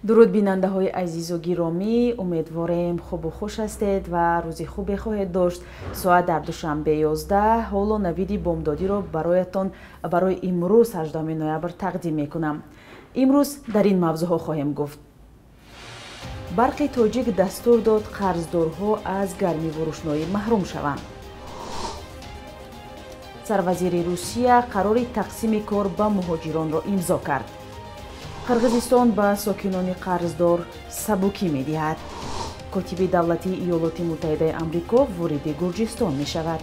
дуруд бинандаҳои азизу гиромӣ, умедворем хубу хуш ҳастед ва рӯзи хубе хоҳед дошт. соат дар душанбе 11 ҳоло навиди бомдодиро бароятон барои имрӯз 18 ноябр тақдим мекунам. имрӯз дар ин мавзӯъҳо хоҳем гуфт. барқи тоҷик дастур дод қарздорҳо аз гармиву рӯшноӣ маҳрум шаванд. сарвазири Русия қарори тақсими кор ба муҳоҷиронро имзо кард. қирғизистон ба сокинони қарздор сабукӣ медиҳад. котиби давлатии иёлоти муттаҳидаи амрико вориди Гурҷистон мешавад.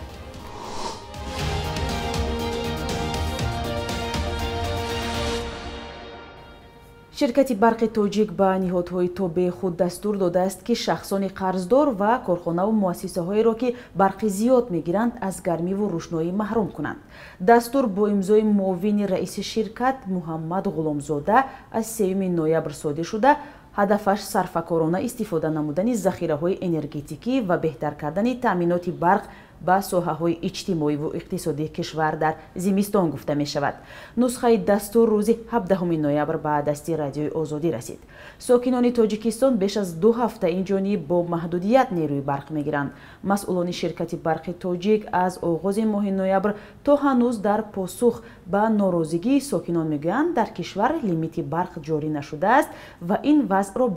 ширкати барқи тоҷик ба ниҳодҳои тобеи худ дастур додааст ки шахсони қарздор ва корхонаву муассисаҳоеро ки барқи зиёд мегиранд аз гармиву рӯшноӣ маҳрум кунанд. дастур бо имзои муовини раиси ширкат Муҳаммад Ғуломзода аз 3 ноябр содир шуда, ҳадафаш сарфакорона истифода намудани захираҳои энергетикӣ ва беҳтар кардани таъминоти барқ ба соҳаҳои иҷтимоиву иқтисодии кишвар дар зимистон гуфта мешавад. нусхаи дастур рӯзи 17 ноябр ба дасти радиои озодӣ расид. сокинони тоҷикистон беш аз 2 ҳафта инҷониб бо маҳдудият нерӯи барқ мегиранд. масъулони ширкати барқи тоҷик аз оғози моҳи ноябр то ҳанӯз дар посух ба норозигии сокинон мегӯянд, дар кишвар лимити барқ ҷорӣ нашудааст ва ин вазъро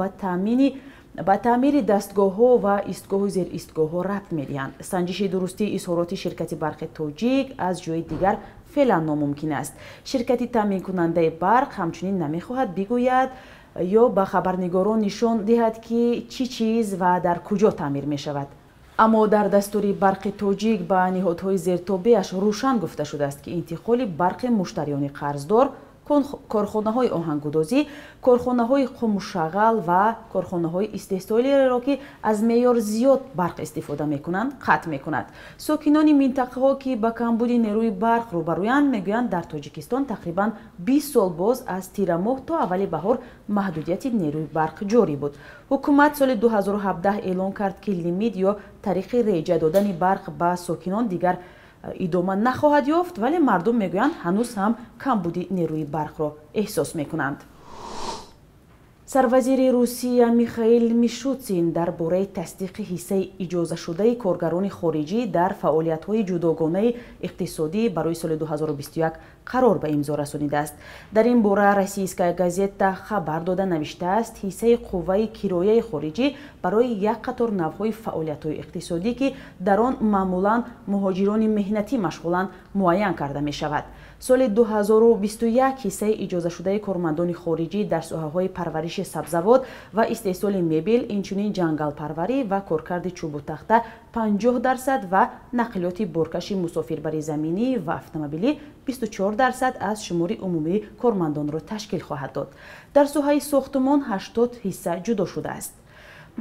ба таъмири дастгоҳҳо ва истгоҳу зеристгоҳҳо рабт медиҳанд. санҷиши дурустии изҳороти ширкати барқи тоҷик аз ҷои дигар феълан номумкин аст. ширкати таъминкунандаи барқ ҳамчунин намехоҳад бигӯяд ё ба хабарнигорон нишон диҳад ки чӣ чиз ва дар куҷо таъмир мешавад. аммо дар дастури барқи тоҷик ба ниҳодҳои зертобеаш рӯшан гуфта шудааст ки интиқоли барқи муштариёни қарздор, корхонаҳои оҳангудозӣ, корхонаҳои хомӯшшағал ва корхонаҳои истеҳсолиеро ки аз меъёр зиёд барқ истифода мекунанд қатъ мекунад. сокинони минтақаҳо ки ба камбуди нерӯи барқ рӯбарӯянд мегӯянд дар тоҷикистон тақрибан 20 сол боз аз тира моҳ то аввали баҳор маҳдудияти нерӯи барқ ҷорӣ буд. ҳукумат соли 2017 эълон кард ки лимит ё тариқи реҷа додани барқ ба сокинон дигар идома нахоҳад ёфт, вале мардум мегӯянд ҳанӯз ҳам камбуди нерӯи барқро эҳсос мекунанд. сарвазири Русия Михаил Мишустин дар бораи тасдиқи ҳиссаи иҷозашудаи коргарони хориҷӣ дар фаъолиятҳои ҷудогонаи иқтисодӣ барои соли 2021 қарор ба имзо расонидааст. дар ин бора Российская газета хабар дода навиштааст, ҳиссаи қувваи кирояи хориҷӣ барои як қатор навъҳои фаъолиятҳои иқтисодӣ ки дар он маъмулан муҳоҷирони меҳнатӣ машғуланд муайян карда мешавад. соли 2021 ҳиссаи иҷозашудаи кормандони хориҷӣ дар соҳаҳои парвариши сабзавот ва истеҳсоли мебел, инчунин ҷангалпарварӣ ва коркарди чӯбу тахта 50% ва нақлиёти боркаши мусофирбари заминӣ ва автомобилӣ 24% аз шумори умумии кормандонро ташкил хоҳад дод. дар соҳаи сохтмон 80 ҳисса ҷудо шудааст.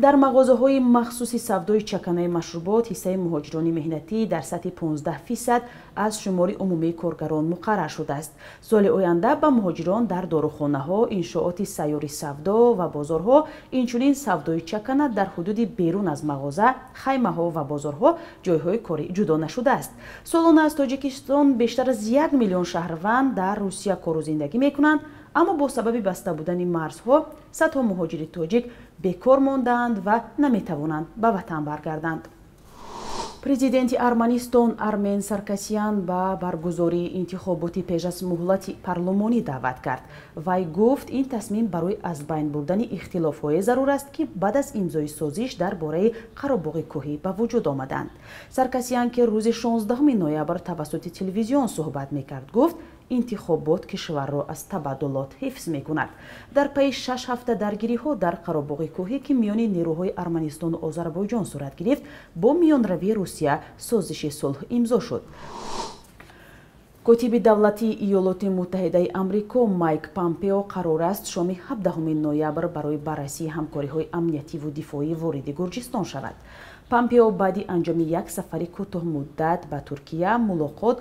дар мағозаҳои махсуси савдои чаканаи машрубот ҳиссаи муҳоҷирони меҳнатӣ дар сатҳи 15% аз шумори умумии коргарон муқаррар шудааст. соли оянда ба муҳоҷирон дар дорухонаҳо, иншооти сайёри савдо ва бозорҳо, инчунин савдои чакана дар ҳудуди берун аз мағоза, хаймаҳо ва бозорҳо ҷойҳои корӣ ҷудо нашудааст. солона аз Тоҷикистон бештар аз 1 миллион шаҳрванд дар Русия кору зиндагӣ мекунанд, аммо бо сабаби баста будани марзҳо садҳо муҳоҷири тоҷик бекор мондаанд ва наметавонанд ба ватан баргарданд. президенти Арманистон Армен Саркисян ба баргузории интихоботи пеш аз муҳлати парлумонӣ даъват кард. вай гуфт, ин тасмим барои аз байн бурдани ихтилофҳое зарур аст ки баъд аз имзои созиш дар бораи Қаробоғи кӯҳӣ ба вуҷуд омаданд. Саркисян ки рӯзи 16 ноябр тавассути телевизион суҳбат мекард, гуфт, интихобот кишварро аз табаддулот ҳифз мекунад. дар пайи 6 ҳафта даргириҳо дар Қаробоғи кӯҳӣ ки миёни нерӯҳои Арманистону Озарбойҷон сурат гирифт, бо миёнравии Русия созиши сулҳ имзо шуд. котиби давлатии иёлоти муттаҳидаи амрико Майк Помпео қарор аст шоми 17 ноябр барои баррасии ҳамкориҳои амниятиву дифоӣ вориди Гурҷистон шавад. Помпео баъди анҷоми як сафари кӯтоҳмуддат ба Туркия мулоқот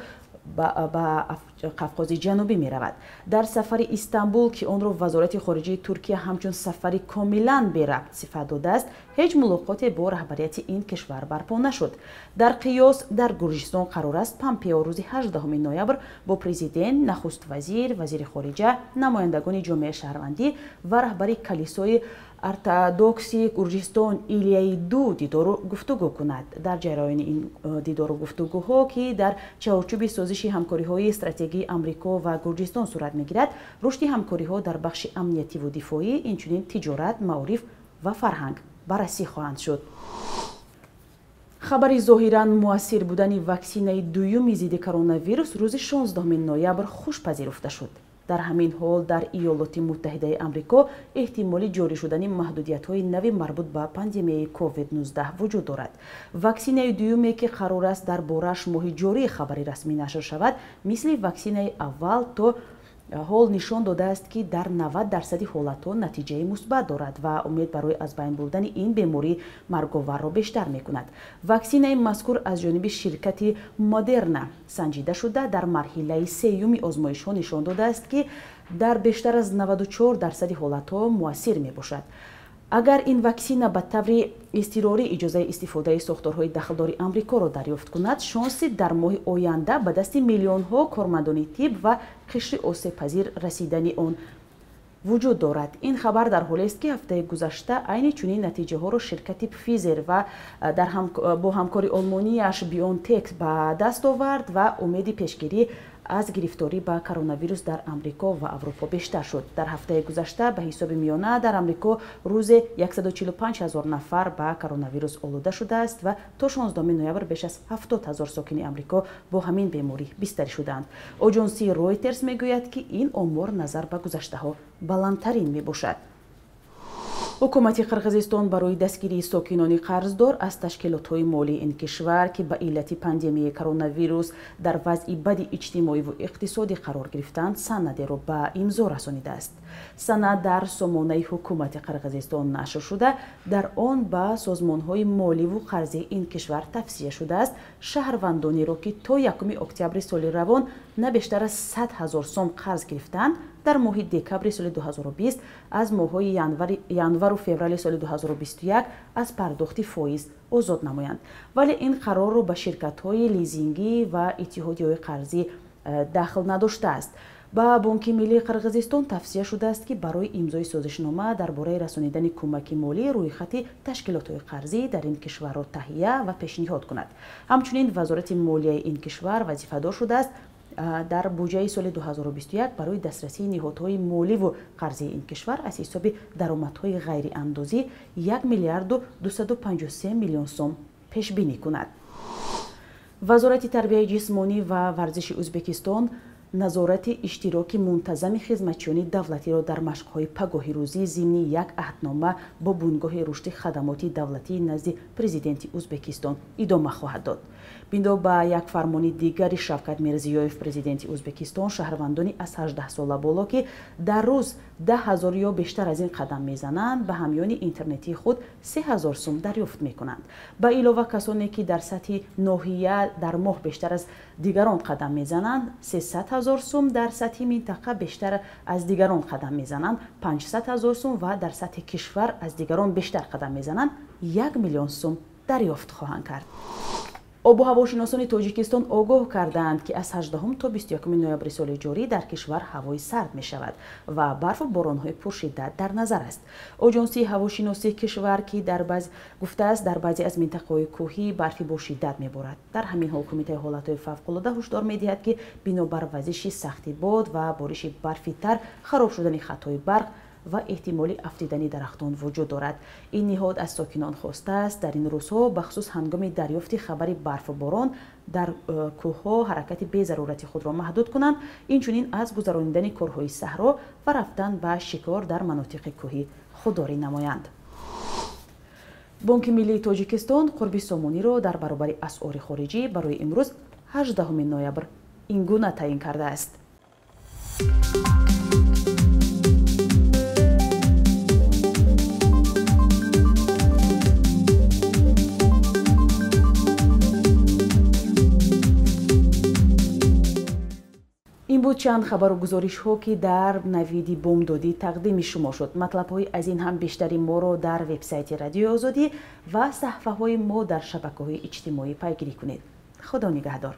қавқози ҷанубӣ меравад. Дар сафари Истанбул ки онро вазорати хориҷии Туркия ҳамчун сафари комилан берабт сифат додааст, ҳеҷ мулоқоте бо раҳбарияти ин кишвар барпо нашуд. Дар қиёс дар Гурҷистон қарор аст Помпео рӯзи 18 ноябр бо президент, нахуст вазири хориҷа, намояндагони ҷомеаи шаҳрвандӣ ва раҳбари калисои ортодокси Гурҷистон Илияиду дидору гуфтугӯ кунад. Дар ҷараёни ин дидору гуфтугӯҳо ки дар чаорчӯби созиши ҳамкориҳои стратегии Амрико ва Гурҷистон сурат мегирад, рушди ҳамкориҳо дар бахши амниятиву дифоӣ, инчунин тиҷорат, маориф ва фарҳанг баррасӣ хоҳанд шуд. хабари зоҳиран муассир будани ваксинаи дуюми зидди коронавирус рӯзи 16 ноябр хушпазируфта шуд. дар ҳамин ҳол дар Иёлоти Муттаҳидаи Амрико эҳтимоли ҷорӣ шудани маҳдудиятҳои нави марбут ба пандемияи COVID-19 вуҷуд дорад. Ваксинаи дуюме ки қарор аст дар борааш моҳи ҷорӣ хабари расмӣ нашр шавад, мисли ваксинаи аввал то ҳол нишон додааст ки дар 90% ҳолатҳо натиҷаи мусбат дорад ва умед барои аз байн бурдани ин беморӣ марговарро бештар мекунад. Ваксинаи мазкур аз ҷониби ширкати Модерна санҷида шуда дар марҳилаи сеюми озмоишҳо нишон додааст ки дар бештар аз 94% ҳолатҳо муассир мебошад. агар ин ваксина ба таври изтирорӣ иҷозаи истифодаи сохторҳои дахлдори Амрикоро дарёфт кунад, шонси дар моҳи оянда ба дасти миллионҳо кормандони тиб ва қишри осебпазир расидани он вуҷуд дорад. ин хабар дар ҳолест ки ҳафтаи гузашта айни чунин натиҷаҳоро ширкати Pfizer ва бо ҳамкори олмонияш BioNTech ба даст овард ва умеди пешгирӣ аз гирифторӣ ба коронавирус дар Амрико ва Аврупо бештар шуд. Дар ҳафтаи гузашта ба ҳисоби миёна дар Амрико рӯзе 145 000 нафар ба коронавирус олуда шудааст ва то 16 ноябр беш аз 70 000 сокини Амрико бо ҳамин беморӣ бистарӣ шудаанд. Оҷонсии Reuters мегӯяд ки ин омор назар ба гузаштаҳо баландтарин мебошад. ҳукумати Қирғизистон барои дастгирии сокинони қарздор аз ташкилотҳои молии ин кишвар ки ба иллати пандемияи коронавирус дар вазъи бади иҷтимоиву иқтисодӣ қарор гирифтанд, санадеро ба имзо расонидааст. санад дар сомонаи ҳукумати Қирғизистон нашр шуда, дар он ба созмонҳои моливу қарзии ин кишвар тавсия шудааст шаҳрвандонеро ки то 1 октябри соли равон на бештар аз 100 000 сом қарз гирифтанд, дар моҳи декабри соли 2020 аз моҳҳои январу феврали соли 2021 аз пардохти фоиз озод намоянд. вале ин қарорро ба ширкатҳои лизингӣ ва иттиҳодиёи қарзӣ дахл надоштааст. ба Бонки Миллии Қирғизистон тавсия шудааст ки барои имзои созишнома дар бораи расонидани кӯмаки молӣ рӯйхати ташкилотҳои қарзӣ дар ин кишварро таҳия ва пешниҳод кунад. ҳамчунин вазорати молияи ин кишвар вазифадор шудааст дар буҷаи соли 2021 барои дастрасии ниҳодҳои моливу қарзии ин кишвар аз ҳисоби даромадҳои ғайриандозӣ 1 миллиарду 253 миллион сом пешбинӣ кунад. вазорати тарбияи ҷисмонӣ ва варзиши Ӯзбекистон назорати иштироки мунтазами хизматчиёни давлатиро дар машқҳои пагоҳирӯзӣ зимни як аҳднома бо бунгоҳи рушди хадамоти давлатӣ назди президенти Ӯзбекистон идома хоҳад дод. биндо ба як фармони дигари Шавкат Мирзиёев, президенти Ӯзбекистон, шаҳрвандони аз 18 сола боло ки дар рӯз 10 000 ё бештар аз ин қадам мезананд, ба ҳамёни интернетии худ 3 000 сум дарёфт мекунанд. ба илова касоне ки дар сатҳи ноҳия дар моҳ бештар аз дигарон қадам мезананд, 300 000 сум, дар сатҳи минтақа бештар аз дигарон қадам мезананд, 500 000 сум ва дар сатҳи кишвар аз дигарон бештар қадам мезананд, 1 миллион сум дарёфт хоҳанд кард. обу ҳавошиносони Тоҷикистон огоҳ карданд ки аз 18 то 21 ноябри соли ҷорӣ дар кишвар ҳавои сард мешавад ва барфу боронҳои пуршиддат дар назар аст. оҷонсии ҳавошиносии кишвар ки гуфтааст дар баъзе аз минтақаҳои кӯҳӣ барфи бо шиддат меборад. дар ҳамин ҳол Кумитаи ҳолатҳои фавқулода ҳушдор медиҳад ки бинобар вазиши сахти бод ва бориши барфи тар, хароб шудани хатҳои барқ ва эҳтимоли афтидани дарахтон вуҷуд дорад. ин ниҳод аз сокинон хостааст дар ин рӯзҳо бахусус ҳангоми дарёфти хабари барфу борон дар кӯҳҳо ҳаракати безарурати худро маҳдуд кунанд, инчунин аз гузаронидани корҳои саҳро ва рафтан ба шикор дар манотиқи кӯҳӣ худдорӣ намоянд. Бонки Миллии Тоҷикистон қурби сомониро дар баробари асъори хориҷӣ барои имрӯз 18 ноябр ин гуна таъин кардааст. чанд хабару гузоришҳо ки дар навиди бомдодӣ тақдими шумо шуд. Матлабҳои аз ин ҳам бештари моро дар вебсайти Радиои Озодӣ ва саҳифаҳои мо дар шабакаҳои иҷтимоӣ пайгирӣ кунед. худо нигаҳдор.